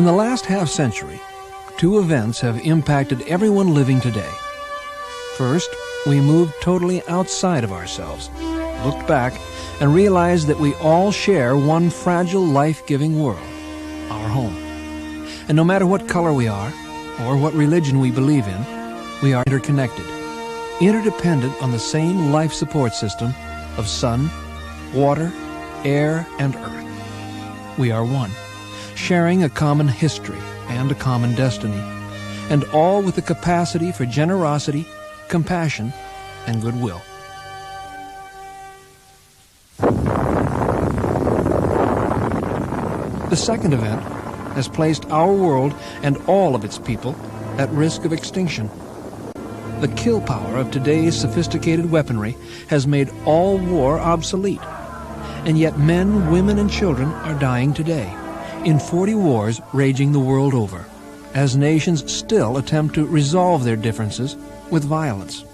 In the last half-century, two events have impacted everyone living today. First, we moved totally outside of ourselves, looked back, and realized that we all share one fragile, life-giving world, our home. And no matter what color we are, or what religion we believe in, we are interconnected, interdependent on the same life support system of sun, water, air, and earth. We are one, sharing a common history and a common destiny, and all with the capacity for generosity, compassion, and goodwill. The second event has placed our world and all of its people at risk of extinction. The kill power of today's sophisticated weaponry has made all war obsolete. And yet men, women, and children are dying today, in 40 wars raging the world over, as nations still attempt to resolve their differences with violence.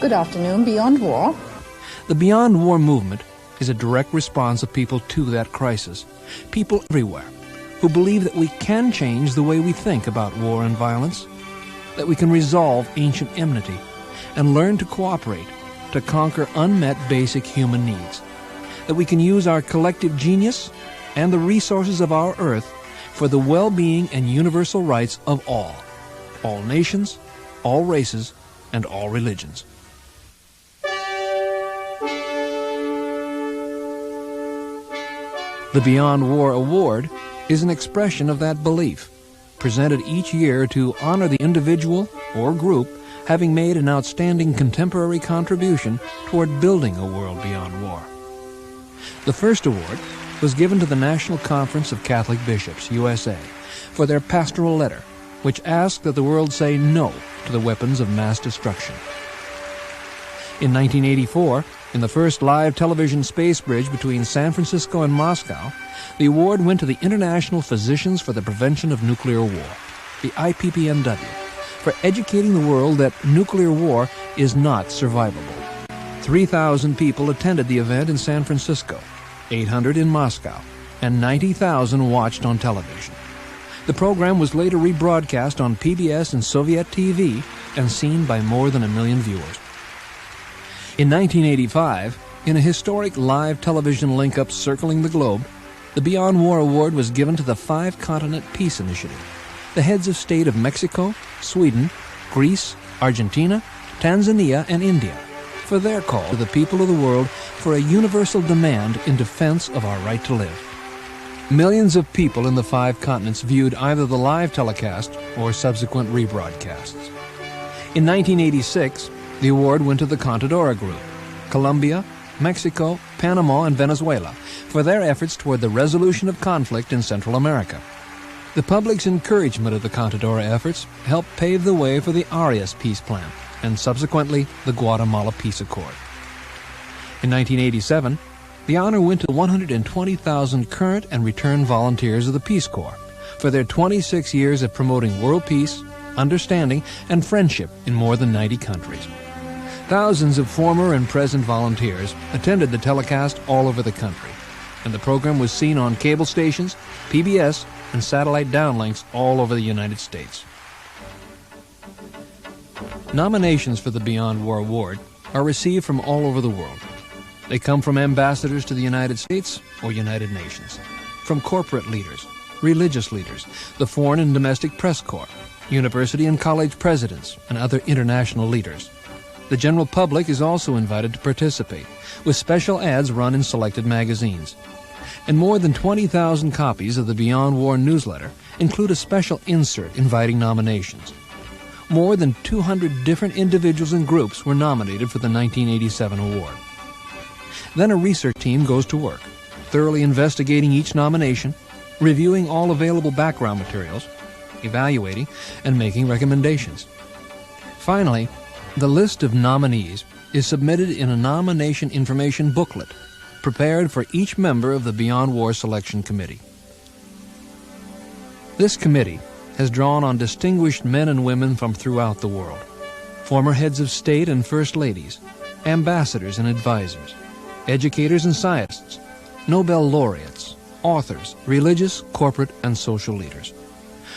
Good afternoon, Beyond War. The Beyond War movement is a direct response of people to that crisis. People everywhere who believe that we can change the way we think about war and violence, that we can resolve ancient enmity, and learn to cooperate to conquer unmet basic human needs, that we can use our collective genius and the resources of our earth for the well-being and universal rights of all nations, all races, and all religions. The Beyond War Award is an expression of that belief, presented each year to honor the individual or group having made an outstanding contemporary contribution toward building a world beyond war. The first award was given to the National Conference of Catholic Bishops, USA, for their pastoral letter, which asked that the world say no to the weapons of mass destruction. In 1984, in the first live television space bridge between San Francisco and Moscow, the award went to the International Physicians for the Prevention of Nuclear War, the IPPNW, for educating the world that nuclear war is not survivable. 3,000 people attended the event in San Francisco, 800 in Moscow, and 90,000 watched on television. The program was later rebroadcast on PBS and Soviet TV and seen by more than 1 million viewers. In 1985, in a historic live television link-up circling the globe, the Beyond War Award was given to the Five-Continent Peace Initiative, the heads of state of Mexico, Sweden, Greece, Argentina, Tanzania, and India, for their call to the people of the world for a universal demand in defense of our right to live. Millions of people in the 5 continents viewed either the live telecast or subsequent rebroadcasts. In 1986, the award went to the Contadora Group, Colombia, Mexico, Panama, and Venezuela, for their efforts toward the resolution of conflict in Central America. The public's encouragement of the Contadora efforts helped pave the way for the Arias peace plan, and subsequently the Guatemala Peace Accord. In 1987, the honor went to 120,000 current and returned volunteers of the Peace Corps for their 26 years of promoting world peace, understanding, and friendship in more than 90 countries. Thousands of former and present volunteers attended the telecast all over the country, and the program was seen on cable stations, PBS, and satellite downlinks all over the United States. Nominations for the Beyond War Award are received from all over the world. They come from ambassadors to the United States or United Nations, from corporate leaders, religious leaders, the foreign and domestic press corps, university and college presidents, and other international leaders. The general public is also invited to participate, with special ads run in selected magazines. And more than 20,000 copies of the Beyond War newsletter include a special insert inviting nominations. More than 200 different individuals and groups were nominated for the 1987 award. Then a research team goes to work, thoroughly investigating each nomination, reviewing all available background materials, evaluating, and making recommendations. Finally, the list of nominees is submitted in a nomination information booklet prepared for each member of the Beyond War Selection Committee. This committee has drawn on distinguished men and women from throughout the world, former heads of state and first ladies, ambassadors and advisors, educators and scientists, Nobel laureates, authors, religious, corporate, and social leaders.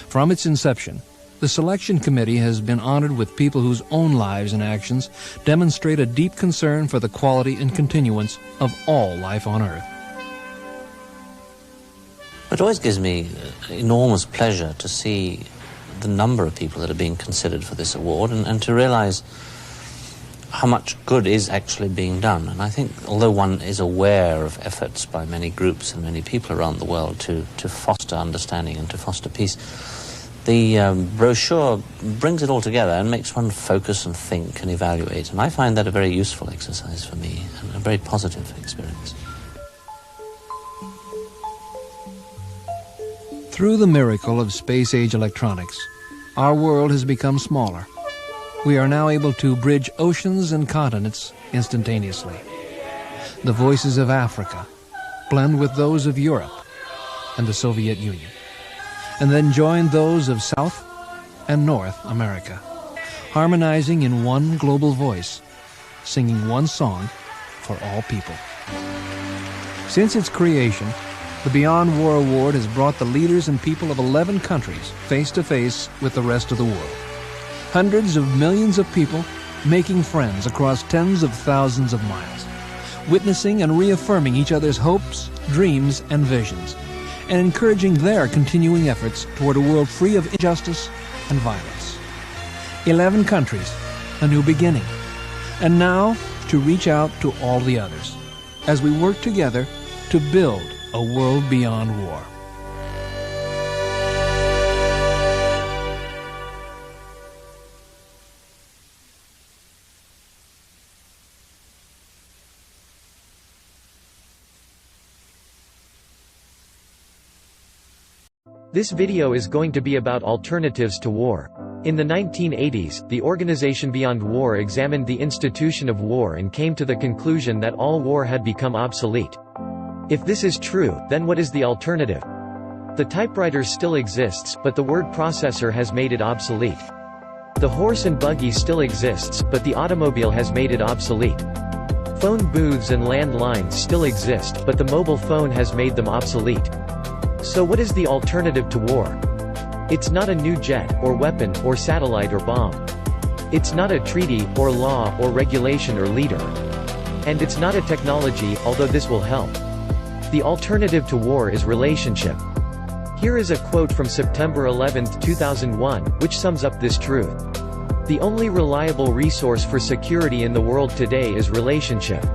From its inception, the selection committee has been honored with people whose own lives and actions demonstrate a deep concern for the quality and continuance of all life on Earth. It always gives me enormous pleasure to see the number of people that are being considered for this award and to realize how much good is actually being done. And I think although one is aware of efforts by many groups and many people around the world to foster understanding and to foster peace, the brochure brings it all together and makes one focus and think and evaluate. And I find that a very useful exercise for me and a very positive experience. Through the miracle of space-age electronics, our world has become smaller. We are now able to bridge oceans and continents instantaneously. The voices of Africa blend with those of Europe and the Soviet Union, and then join those of South and North America, harmonizing in one global voice, singing one song for all people. Since its creation, the Beyond War Award has brought the leaders and people of 11 countries face to face with the rest of the world. Hundreds of millions of people making friends across tens of thousands of miles, witnessing and reaffirming each other's hopes, dreams, and visions, and encouraging their continuing efforts toward a world free of injustice and violence. 11 countries, a new beginning. And now to reach out to all the others as we work together to build a world beyond war. This video is going to be about alternatives to war. In the 1980s, the organization Beyond War examined the institution of war and came to the conclusion that all war had become obsolete. If this is true, then what is the alternative? The typewriter still exists, but the word processor has made it obsolete. The horse and buggy still exists, but the automobile has made it obsolete. Phone booths and landlines still exist, but the mobile phone has made them obsolete. So what is the alternative to war? It's not a new jet, or weapon, or satellite or bomb. It's not a treaty, or law, or regulation or leader. And it's not a technology, although this will help. The alternative to war is relationship. Here is a quote from September 11, 2001, which sums up this truth. The only reliable resource for security in the world today is relationship.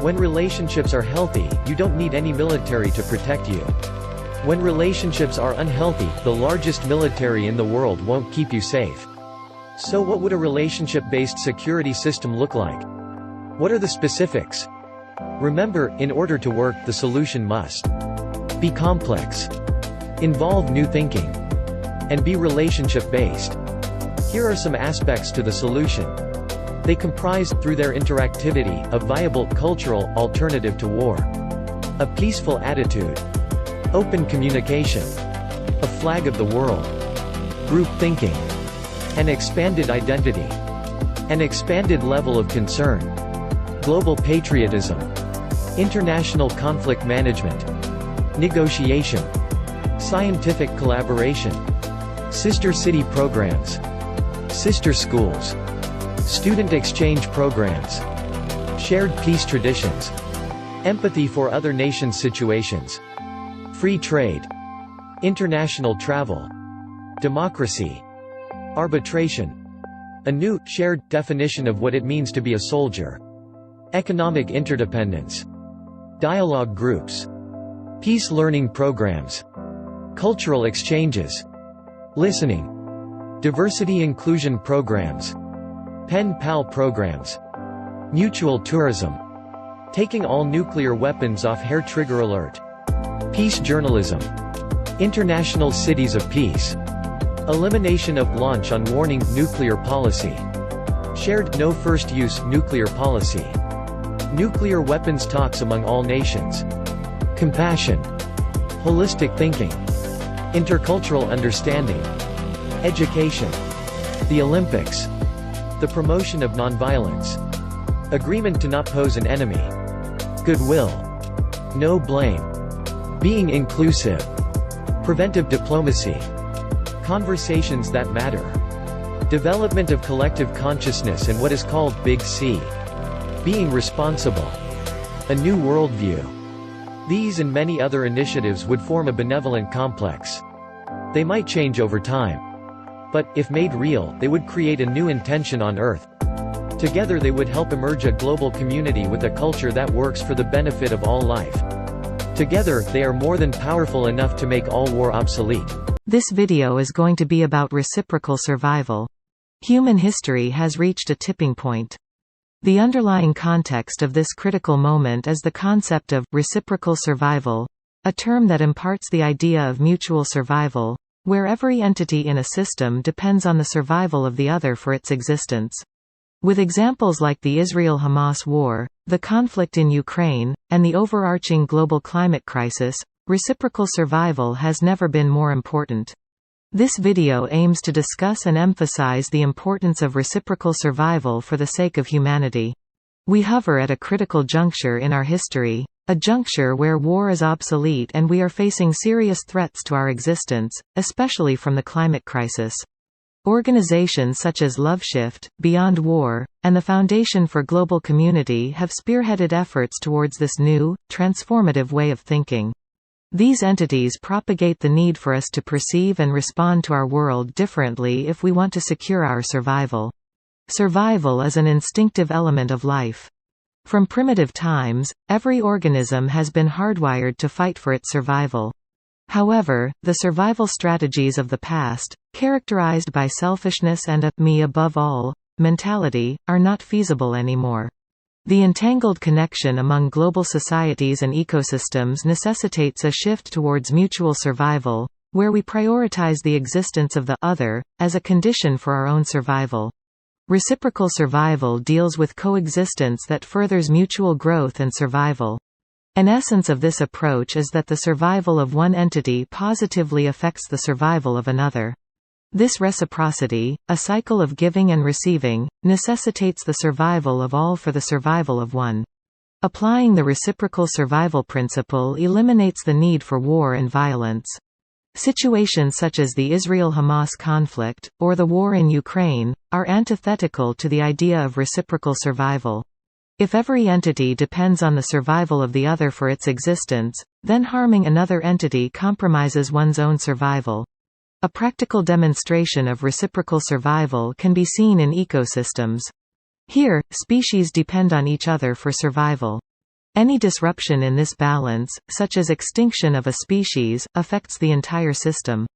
When relationships are healthy, you don't need any military to protect you. When relationships are unhealthy, the largest military in the world won't keep you safe. So what would a relationship-based security system look like? What are the specifics? Remember, in order to work, the solution must be complex, involve new thinking, and be relationship-based. Here are some aspects to the solution. They comprise, through their interactivity, a viable, cultural, alternative to war. A peaceful attitude. Open communication. A flag of the world. Group thinking. An expanded identity. An expanded level of concern. Global patriotism. International conflict management. Negotiation. Scientific collaboration. Sister city programs. Sister schools. Student exchange programs. Shared peace traditions. Empathy for other nations' situations. Free trade. International travel. Democracy. Arbitration. A new, shared, definition of what it means to be a soldier. Economic interdependence. Dialogue groups. Peace learning programs. Cultural exchanges. Listening. Diversity inclusion programs. Pen pal programs. Mutual tourism. Taking all nuclear weapons off hair trigger alert. Peace journalism. International cities of peace. Elimination of launch on warning nuclear policy. Shared no first use nuclear policy. Nuclear weapons talks among all nations. Compassion. Holistic thinking. Intercultural understanding. Education. The Olympics. The promotion of nonviolence. Agreement to not pose an enemy. Goodwill. No blame. Being inclusive. Preventive diplomacy. Conversations that matter. Development of collective consciousness and what is called Big C. Being responsible. A new worldview. These and many other initiatives would form a benevolent complex. They might change over time. But, if made real, they would create a new intention on Earth. Together they would help emerge a global community with a culture that works for the benefit of all life. Together, they are more than powerful enough to make all war obsolete. This video is going to be about reciprocal survival. Human history has reached a tipping point. The underlying context of this critical moment is the concept of reciprocal survival, a term that imparts the idea of mutual survival, where every entity in a system depends on the survival of the other for its existence. With examples like the Israel-Hamas war, the conflict in Ukraine, and the overarching global climate crisis, reciprocal survival has never been more important. This video aims to discuss and emphasize the importance of reciprocal survival for the sake of humanity. We hover at a critical juncture in our history, a juncture where war is obsolete and we are facing serious threats to our existence, especially from the climate crisis. Organizations such as LoveShift, Beyond War, and the Foundation for Global Community have spearheaded efforts towards this new, transformative way of thinking. These entities propagate the need for us to perceive and respond to our world differently if we want to secure our survival. Survival is an instinctive element of life. From primitive times, every organism has been hardwired to fight for its survival. However, the survival strategies of the past, characterized by selfishness and a «me above all» mentality, are not feasible anymore. The entangled connection among global societies and ecosystems necessitates a shift towards mutual survival, where we prioritize the existence of the other, as a condition for our own survival. Reciprocal survival deals with coexistence that furthers mutual growth and survival. An essence of this approach is that the survival of one entity positively affects the survival of another. This reciprocity, a cycle of giving and receiving, necessitates the survival of all for the survival of one. Applying the reciprocal survival principle eliminates the need for war and violence. Situations such as the Israel-Hamas conflict, or the war in Ukraine, are antithetical to the idea of reciprocal survival. If every entity depends on the survival of the other for its existence, then harming another entity compromises one's own survival. A practical demonstration of reciprocal survival can be seen in ecosystems. Here, species depend on each other for survival. Any disruption in this balance, such as extinction of a species, affects the entire system.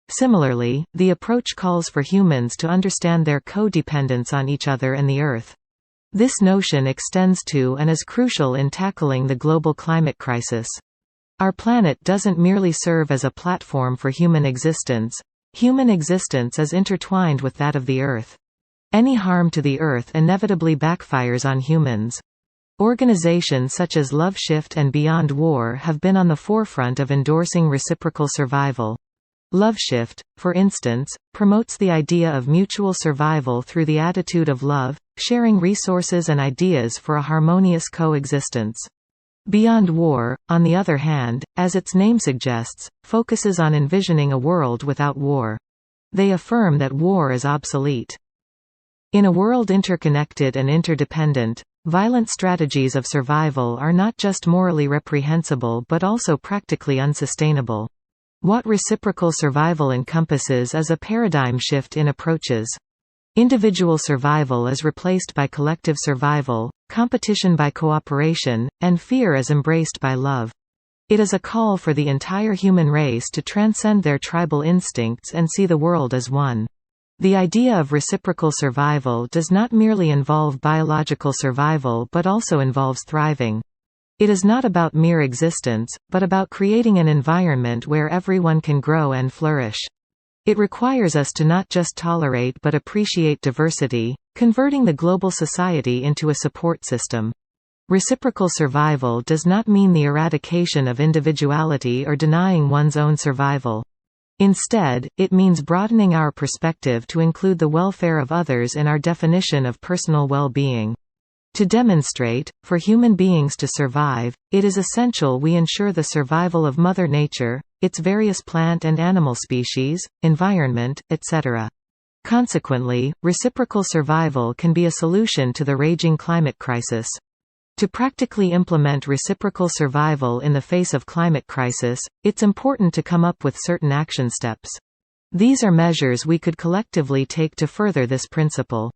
Similarly, the approach calls for humans to understand their co-dependence on each other and the Earth. This notion extends to and is crucial in tackling the global climate crisis. Our planet doesn't merely serve as a platform for human existence. Human existence is intertwined with that of the Earth. Any harm to the Earth inevitably backfires on humans. Organizations such as LoveShift and Beyond War have been on the forefront of endorsing reciprocal survival. LoveShift, for instance, promotes the idea of mutual survival through the attitude of love, sharing resources and ideas for a harmonious coexistence. Beyond War, on the other hand, as its name suggests, focuses on envisioning a world without war. They affirm that war is obsolete. In a world interconnected and interdependent, violent strategies of survival are not just morally reprehensible but also practically unsustainable. What reciprocal survival encompasses is a paradigm shift in approaches. Individual survival is replaced by collective survival, competition by cooperation, and fear is embraced by love. It is a call for the entire human race to transcend their tribal instincts and see the world as one. The idea of reciprocal survival does not merely involve biological survival but also involves thriving. It is not about mere existence, but about creating an environment where everyone can grow and flourish. It requires us to not just tolerate but appreciate diversity, converting the global society into a support system. Reciprocal survival does not mean the eradication of individuality or denying one's own survival. Instead, it means broadening our perspective to include the welfare of others in our definition of personal well-being. To demonstrate, for human beings to survive, it is essential we ensure the survival of Mother Nature, its various plant and animal species, environment, etc. Consequently, reciprocal survival can be a solution to the raging climate crisis. To practically implement reciprocal survival in the face of climate crisis, it's important to come up with certain action steps. These are measures we could collectively take to further this principle.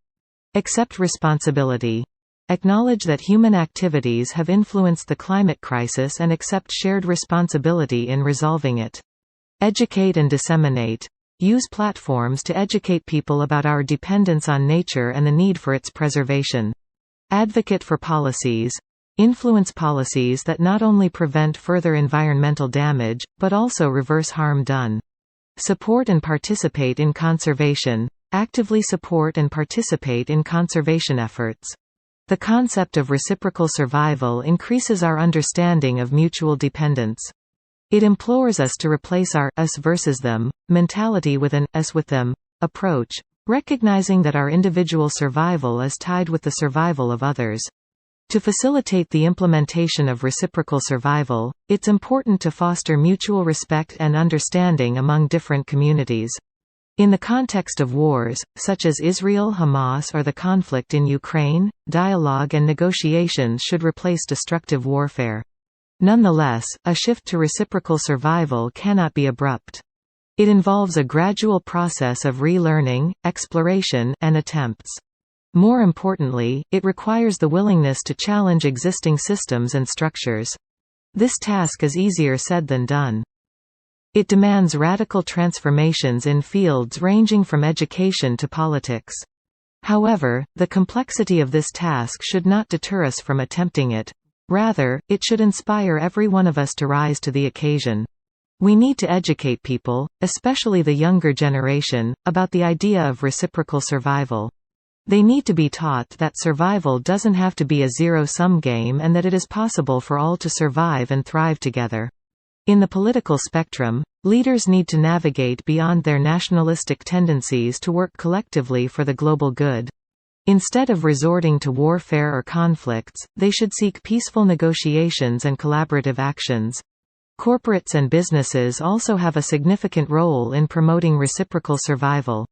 Accept responsibility. Acknowledge that human activities have influenced the climate crisis and accept shared responsibility in resolving it. Educate and disseminate. Use platforms to educate people about our dependence on nature and the need for its preservation. Advocate for policies. Influence policies that not only prevent further environmental damage, but also reverse harm done. Support and participate in conservation. Actively support and participate in conservation efforts. The concept of reciprocal survival increases our understanding of mutual dependence. It implores us to replace our us versus them mentality with an us with them approach, recognizing that our individual survival is tied with the survival of others. To facilitate the implementation of reciprocal survival, it's important to foster mutual respect and understanding among different communities. In the context of wars, such as Israel-Hamas or the conflict in Ukraine, dialogue and negotiations should replace destructive warfare. Nonetheless, a shift to reciprocal survival cannot be abrupt. It involves a gradual process of relearning, exploration, and attempts. More importantly, it requires the willingness to challenge existing systems and structures. This task is easier said than done. It demands radical transformations in fields ranging from education to politics. However, the complexity of this task should not deter us from attempting it. Rather, it should inspire every one of us to rise to the occasion. We need to educate people, especially the younger generation, about the idea of reciprocal survival. They need to be taught that survival doesn't have to be a zero-sum game and that it is possible for all to survive and thrive together. In the political spectrum, leaders need to navigate beyond their nationalistic tendencies to work collectively for the global good. Instead of resorting to warfare or conflicts, they should seek peaceful negotiations and collaborative actions. Corporates and businesses also have a significant role in promoting reciprocal survival.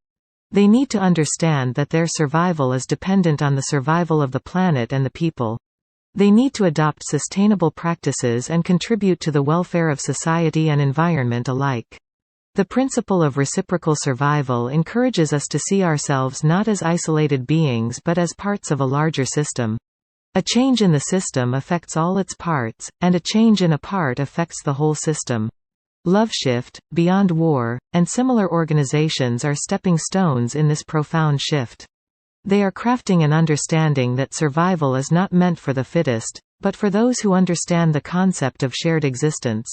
They need to understand that their survival is dependent on the survival of the planet and the people. They need to adopt sustainable practices and contribute to the welfare of society and environment alike. The principle of reciprocal survival encourages us to see ourselves not as isolated beings but as parts of a larger system. A change in the system affects all its parts, and a change in a part affects the whole system. LoveShift, Beyond War, and similar organizations are stepping stones in this profound shift. They are crafting an understanding that survival is not meant for the fittest, but for those who understand the concept of shared existence.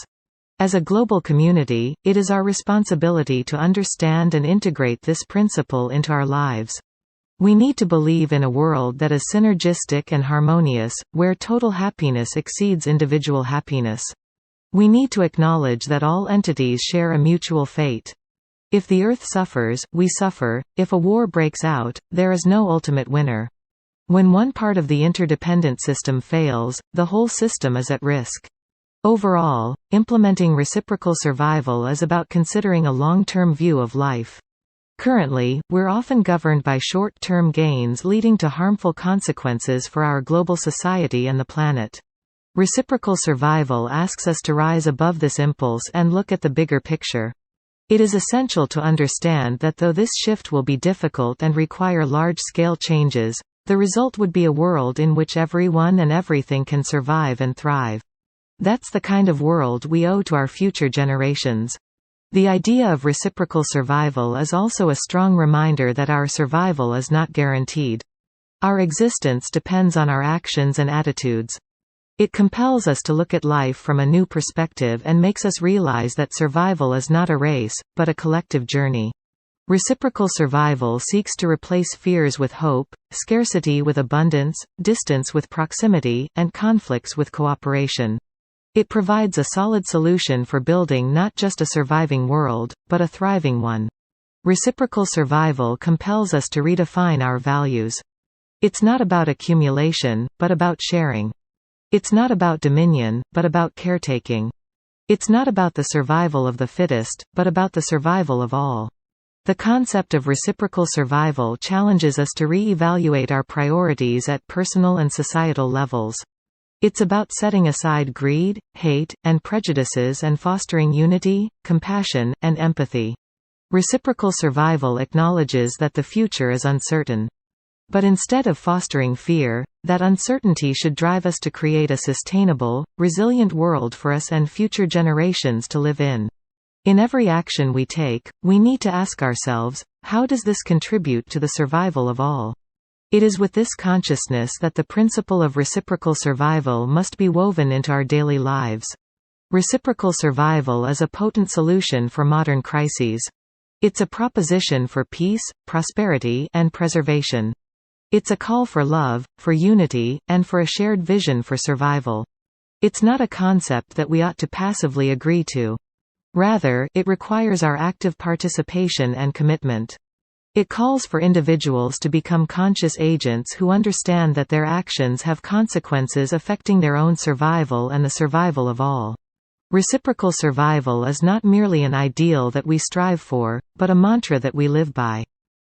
As a global community, it is our responsibility to understand and integrate this principle into our lives. We need to believe in a world that is synergistic and harmonious, where total happiness exceeds individual happiness. We need to acknowledge that all entities share a mutual fate. If the Earth suffers, we suffer. If a war breaks out, there is no ultimate winner. When one part of the interdependent system fails, the whole system is at risk. Overall, implementing reciprocal survival is about considering a long-term view of life. Currently, we're often governed by short-term gains leading to harmful consequences for our global society and the planet. Reciprocal survival asks us to rise above this impulse and look at the bigger picture. It is essential to understand that though this shift will be difficult and require large-scale changes, the result would be a world in which everyone and everything can survive and thrive. That's the kind of world we owe to our future generations. The idea of reciprocal survival is also a strong reminder that our survival is not guaranteed. Our existence depends on our actions and attitudes. It compels us to look at life from a new perspective and makes us realize that survival is not a race, but a collective journey. Reciprocal survival seeks to replace fears with hope, scarcity with abundance, distance with proximity, and conflicts with cooperation. It provides a solid solution for building not just a surviving world, but a thriving one. Reciprocal survival compels us to redefine our values. It's not about accumulation, but about sharing. It's not about dominion, but about caretaking. It's not about the survival of the fittest, but about the survival of all. The concept of reciprocal survival challenges us to re-evaluate our priorities at personal and societal levels. It's about setting aside greed, hate, and prejudices and fostering unity, compassion, and empathy. Reciprocal survival acknowledges that the future is uncertain. But instead of fostering fear, that uncertainty should drive us to create a sustainable, resilient world for us and future generations to live in. In every action we take, we need to ask ourselves, how does this contribute to the survival of all? It is with this consciousness that the principle of reciprocal survival must be woven into our daily lives. Reciprocal survival is a potent solution for modern crises. It's a proposition for peace, prosperity, and preservation. It's a call for love, for unity, and for a shared vision for survival. It's not a concept that we ought to passively agree to. Rather, it requires our active participation and commitment. It calls for individuals to become conscious agents who understand that their actions have consequences affecting their own survival and the survival of all. Reciprocal survival is not merely an ideal that we strive for, but a mantra that we live by.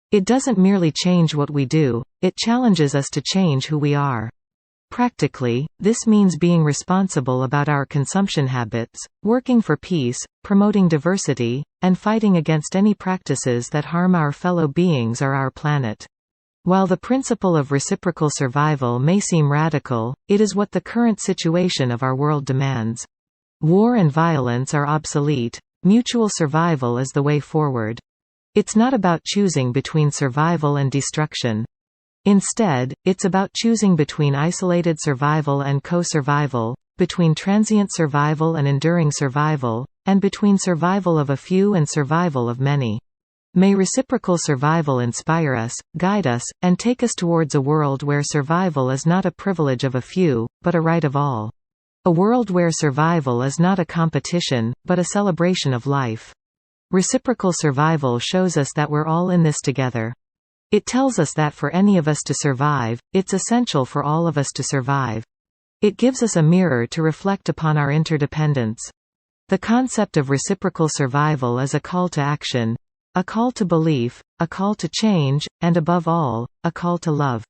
It doesn't merely change what we do, it challenges us to change who we are. Practically, this means being responsible about our consumption habits, working for peace, promoting diversity, and fighting against any practices that harm our fellow beings or our planet. While the principle of reciprocal survival may seem radical, it is what the current situation of our world demands. War and violence are obsolete. Mutual survival is the way forward. It's not about choosing between survival and destruction. Instead, it's about choosing between isolated survival and co-survival, between transient survival and enduring survival, and between survival of a few and survival of many. May reciprocal survival inspire us, guide us, and take us towards a world where survival is not a privilege of a few, but a right of all. A world where survival is not a competition, but a celebration of life. Reciprocal survival shows us that we're all in this together. It tells us that for any of us to survive, it's essential for all of us to survive. It gives us a mirror to reflect upon our interdependence. The concept of reciprocal survival is a call to action, a call to belief, a call to change, and above all, a call to love.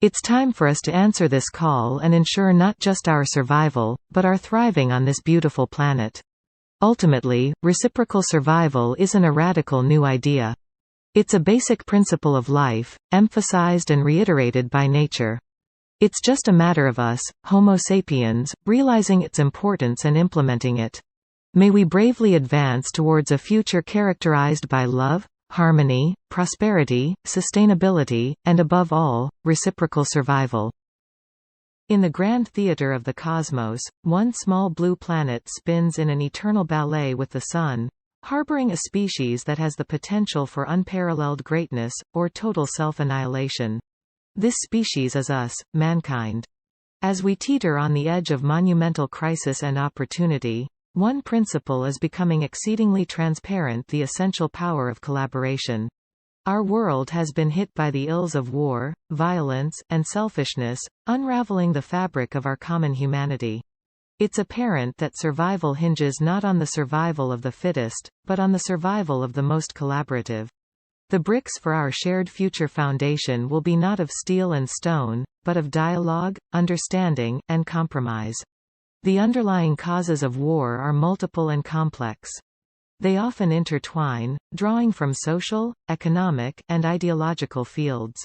It's time for us to answer this call and ensure not just our survival, but our thriving on this beautiful planet. Ultimately, reciprocal survival isn't a radical new idea. It's a basic principle of life, emphasized and reiterated by nature. It's just a matter of us, Homo sapiens, realizing its importance and implementing it. May we bravely advance towards a future characterized by love, harmony, prosperity, sustainability, and above all, reciprocal survival. In the grand theater of the cosmos, one small blue planet spins in an eternal ballet with the Sun, harboring a species that has the potential for unparalleled greatness, or total self-annihilation. This species is us, mankind. As we teeter on the edge of monumental crisis and opportunity, one principle is becoming exceedingly transparent: the essential power of collaboration. Our world has been hit by the ills of war, violence, and selfishness, unraveling the fabric of our common humanity. It's apparent that survival hinges not on the survival of the fittest, but on the survival of the most collaborative. The bricks for our shared future foundation will be not of steel and stone, but of dialogue, understanding, and compromise. The underlying causes of war are multiple and complex. They often intertwine, drawing from social, economic, and ideological fields.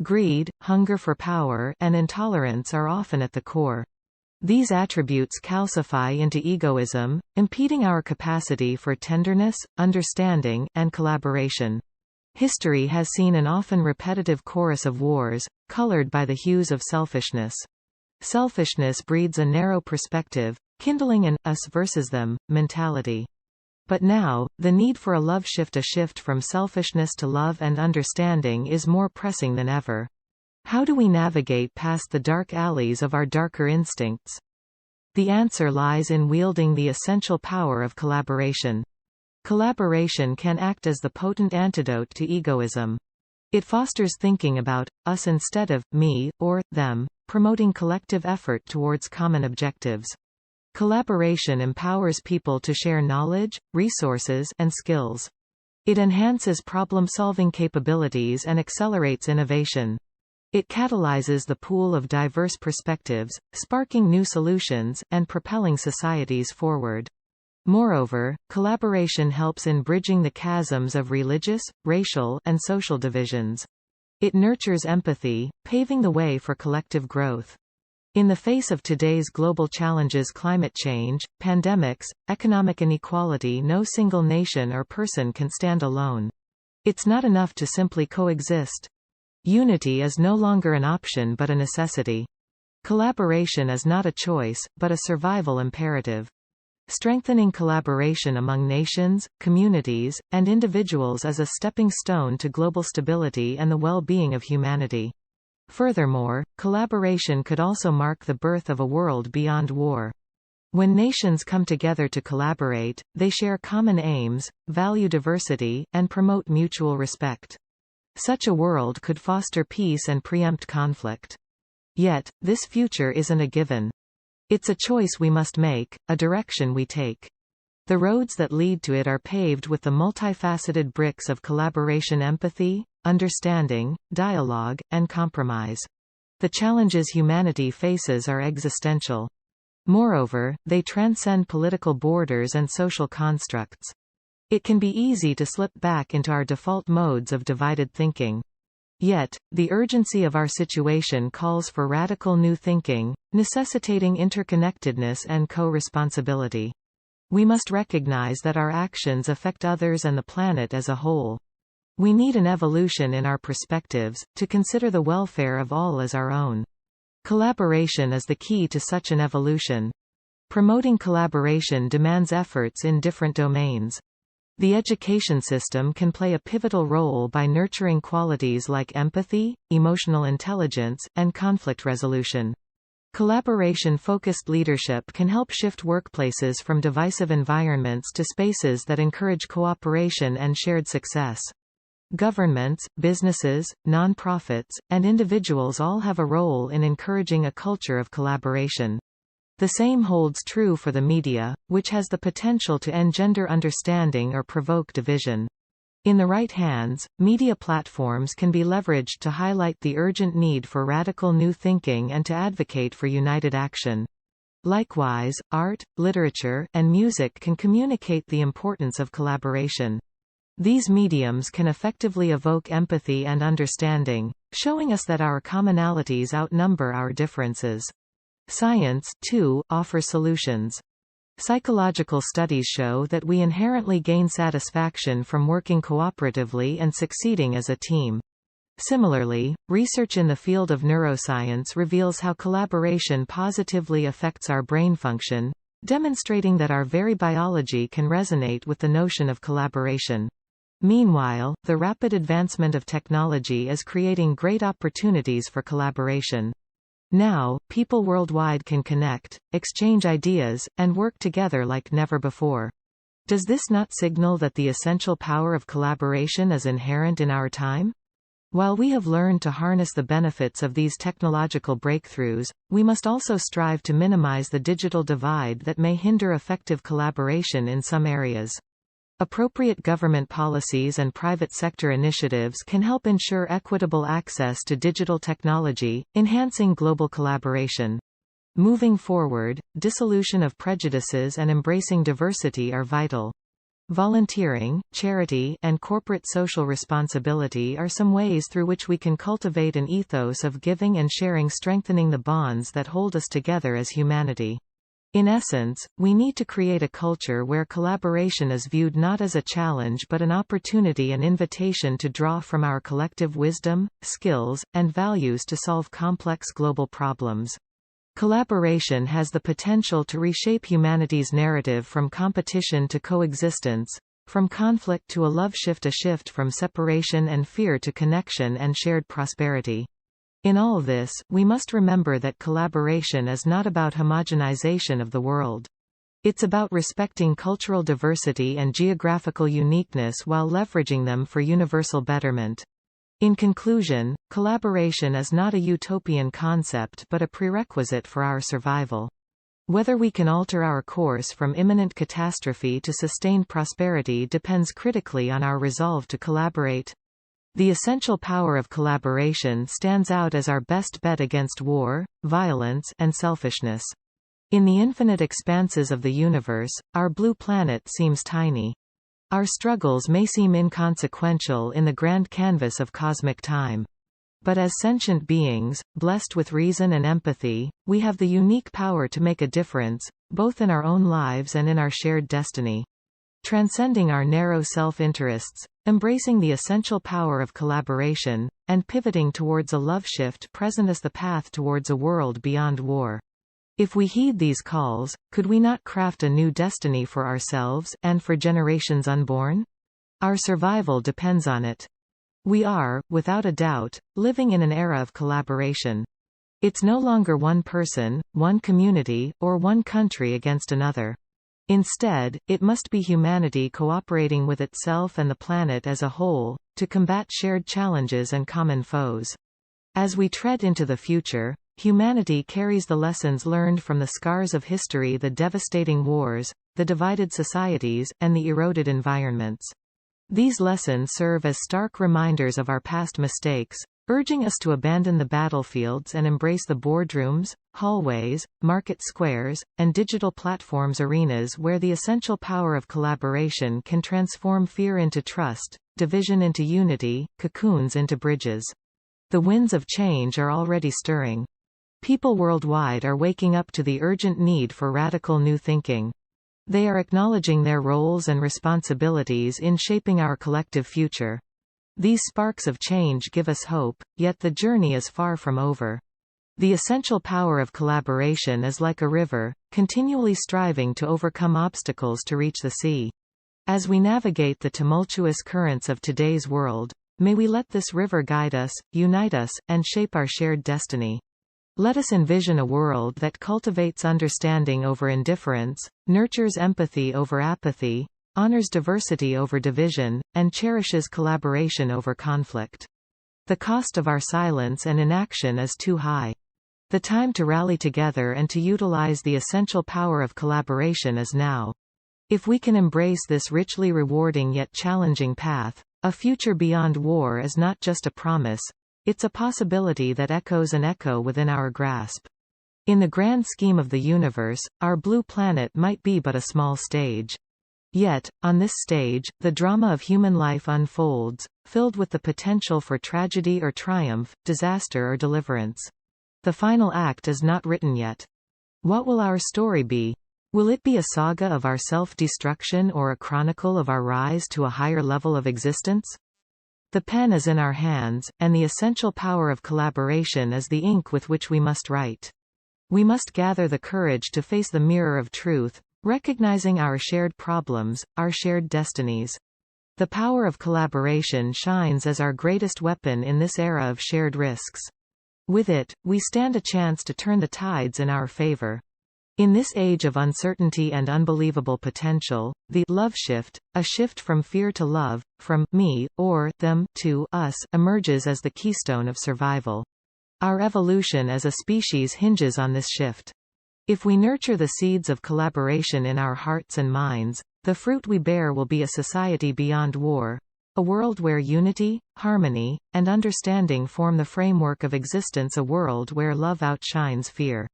Greed, hunger for power, and intolerance are often at the core. These attributes calcify into egoism, impeding our capacity for tenderness, understanding, and collaboration. History has seen an often repetitive chorus of wars, colored by the hues of selfishness. Selfishness breeds a narrow perspective, kindling an us versus them mentality. But now, the need for a shift from selfishness to love and understanding is more pressing than ever. How do we navigate past the dark alleys of our darker instincts? The answer lies in wielding the essential power of collaboration. Collaboration can act as the potent antidote to egoism. It fosters thinking about us instead of me or them, promoting collective effort towards common objectives. Collaboration empowers people to share knowledge, resources, and skills. It enhances problem-solving capabilities and accelerates innovation. It catalyzes the pool of diverse perspectives, sparking new solutions, and propelling societies forward. Moreover, collaboration helps in bridging the chasms of religious, racial, and social divisions. It nurtures empathy, paving the way for collective growth. In the face of today's global challenges, climate change, pandemics, economic inequality, no single nation or person can stand alone. It's not enough to simply coexist. Unity is no longer an option but a necessity. Collaboration is not a choice, but a survival imperative. Strengthening collaboration among nations, communities, and individuals is a stepping stone to global stability and the well-being of humanity. Furthermore, collaboration could also mark the birth of a world beyond war. When nations come together to collaborate, they share common aims, value diversity, and promote mutual respect. Such a world could foster peace and preempt conflict. Yet, this future isn't a given. It's a choice we must make, a direction we take. The roads that lead to it are paved with the multifaceted bricks of collaboration, empathy, understanding, dialogue, and compromise. The challenges humanity faces are existential. Moreover, they transcend political borders and social constructs. It can be easy to slip back into our default modes of divided thinking. Yet, the urgency of our situation calls for radical new thinking, necessitating interconnectedness and co-responsibility. We must recognize that our actions affect others and the planet as a whole. We need an evolution in our perspectives, to consider the welfare of all as our own. Collaboration is the key to such an evolution. Promoting collaboration demands efforts in different domains. The education system can play a pivotal role by nurturing qualities like empathy, emotional intelligence, and conflict resolution. Collaboration-focused leadership can help shift workplaces from divisive environments to spaces that encourage cooperation and shared success. Governments, businesses, nonprofits, and individuals all have a role in encouraging a culture of collaboration. The same holds true for the media, which has the potential to engender understanding or provoke division. In the right hands, media platforms can be leveraged to highlight the urgent need for radical new thinking and to advocate for united action. Likewise, art, literature, and music can communicate the importance of collaboration. These mediums can effectively evoke empathy and understanding, showing us that our commonalities outnumber our differences. Science, too, offers solutions. Psychological studies show that we inherently gain satisfaction from working cooperatively and succeeding as a team. Similarly, research in the field of neuroscience reveals how collaboration positively affects our brain function, demonstrating that our very biology can resonate with the notion of collaboration. Meanwhile, the rapid advancement of technology is creating great opportunities for collaboration. Now, people worldwide can connect, exchange ideas, and work together like never before. Does this not signal that the essential power of collaboration is inherent in our time? While we have learned to harness the benefits of these technological breakthroughs, we must also strive to minimize the digital divide that may hinder effective collaboration in some areas. Appropriate government policies and private sector initiatives can help ensure equitable access to digital technology, enhancing global collaboration. Moving forward, dissolution of prejudices and embracing diversity are vital. Volunteering, charity, and corporate social responsibility are some ways through which we can cultivate an ethos of giving and sharing, strengthening the bonds that hold us together as humanity. In essence, we need to create a culture where collaboration is viewed not as a challenge but an opportunity, an invitation to draw from our collective wisdom, skills, and values to solve complex global problems. Collaboration has the potential to reshape humanity's narrative from competition to coexistence, from conflict to a love, a shift from separation and fear to connection and shared prosperity. In all this, we must remember that collaboration is not about homogenization of the world. It's about respecting cultural diversity and geographical uniqueness while leveraging them for universal betterment. In conclusion, collaboration is not a utopian concept but a prerequisite for our survival. Whether we can alter our course from imminent catastrophe to sustained prosperity depends critically on our resolve to collaborate. The essential power of collaboration stands out as our best bet against war, violence, and selfishness. In the infinite expanses of the universe, our blue planet seems tiny. Our struggles may seem inconsequential in the grand canvas of cosmic time. But as sentient beings, blessed with reason and empathy, we have the unique power to make a difference, both in our own lives and in our shared destiny. Transcending our narrow self-interests, embracing the essential power of collaboration, and pivoting towards a love shift present as the path towards a world beyond war. If we heed these calls, could we not craft a new destiny for ourselves and for generations unborn? Our survival depends on it. We are, without a doubt, living in an era of collaboration. It's no longer one person, one community, or one country against another. Instead, it must be humanity cooperating with itself and the planet as a whole, to combat shared challenges and common foes. As we tread into the future, humanity carries the lessons learned from the scars of history, the devastating wars, the divided societies, and the eroded environments. These lessons serve as stark reminders of our past mistakes, urging us to abandon the battlefields and embrace the boardrooms, hallways, market squares, and digital platforms arenas where the essential power of collaboration can transform fear into trust, division into unity, cocoons into bridges. The winds of change are already stirring. People worldwide are waking up to the urgent need for radical new thinking. They are acknowledging their roles and responsibilities in shaping our collective future. These sparks of change give us hope, yet the journey is far from over. The essential power of collaboration is like a river, continually striving to overcome obstacles to reach the sea. As we navigate the tumultuous currents of today's world, may we let this river guide us, unite us, and shape our shared destiny. Let us envision a world that cultivates understanding over indifference, nurtures empathy over apathy, honors diversity over division, and cherishes collaboration over conflict. The cost of our silence and inaction is too high. The time to rally together and to utilize the essential power of collaboration is now. If we can embrace this richly rewarding yet challenging path, a future beyond war is not just a promise, it's a possibility that echoes and echo within our grasp. In the grand scheme of the universe, our blue planet might be but a small stage. Yet, on this stage, the drama of human life unfolds, filled with the potential for tragedy or triumph, disaster or deliverance. The final act is not written yet. What will our story be? Will it be a saga of our self-destruction or a chronicle of our rise to a higher level of existence? The pen is in our hands, and the essential power of collaboration is the ink with which we must write. We must gather the courage to face the mirror of truth, recognizing our shared problems, our shared destinies. The power of collaboration shines as our greatest weapon in this era of shared risks. With it, we stand a chance to turn the tides in our favor. In this age of uncertainty and unbelievable potential, the love shift, a shift from fear to love, from me, or them, to us, emerges as the keystone of survival. Our evolution as a species hinges on this shift. If we nurture the seeds of collaboration in our hearts and minds, the fruit we bear will be a society beyond war, a world where unity, harmony, and understanding form the framework of existence, a world where love outshines fear.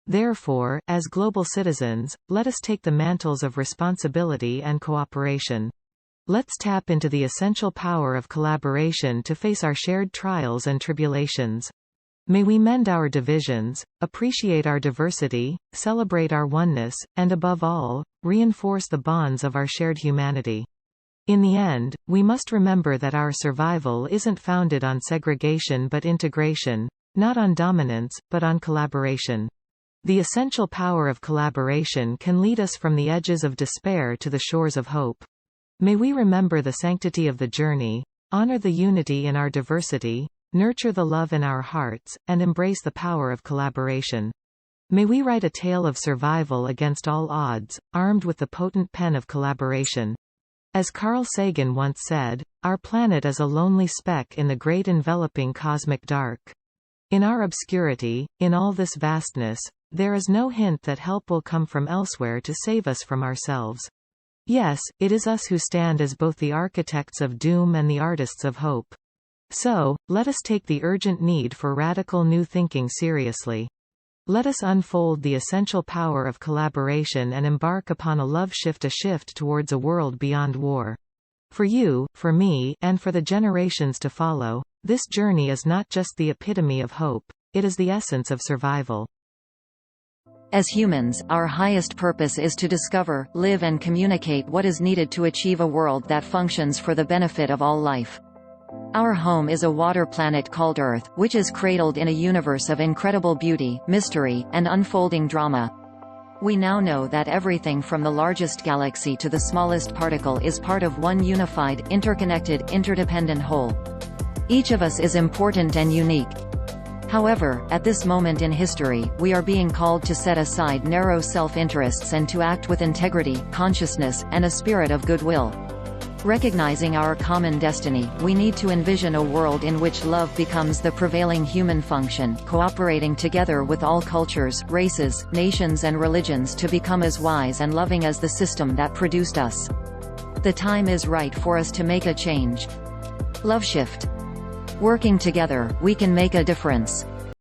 Therefore, as global citizens, let us take the mantles of responsibility and cooperation. Let's tap into the essential power of collaboration to face our shared trials and tribulations. May we mend our divisions, appreciate our diversity, celebrate our oneness, and above all, reinforce the bonds of our shared humanity. In the end, we must remember that our survival isn't founded on segregation but integration, not on dominance, but on collaboration. The essential power of collaboration can lead us from the edges of despair to the shores of hope. May we remember the sanctity of the journey, honor the unity in our diversity, nurture the love in our hearts, and embrace the power of collaboration. May we write a tale of survival against all odds, armed with the potent pen of collaboration. As Carl Sagan once said, our planet is a lonely speck in the great enveloping cosmic dark. In our obscurity, in all this vastness, there is no hint that help will come from elsewhere to save us from ourselves. Yes, it is us who stand as both the architects of doom and the artists of hope. So, let us take the urgent need for radical new thinking seriously. Let us unfold the essential power of collaboration and embark upon a shift towards a world beyond war. For you, for me, and for the generations to follow, this journey is not just the epitome of hope, it is the essence of survival. As humans, our highest purpose is to discover, live and communicate what is needed to achieve a world that functions for the benefit of all life. Our home is a water planet called Earth, which is cradled in a universe of incredible beauty, mystery, and unfolding drama. We now know that everything from the largest galaxy to the smallest particle is part of one unified, interconnected, interdependent whole. Each of us is important and unique. However, at this moment in history, we are being called to set aside narrow self-interests and to act with integrity, consciousness, and a spirit of goodwill. Recognizing our common destiny, we need to envision a world in which love becomes the prevailing human function, cooperating together with all cultures, races, nations and religions to become as wise and loving as the system that produced us. The time is right for us to make a change. Love shift. Working together, we can make a difference.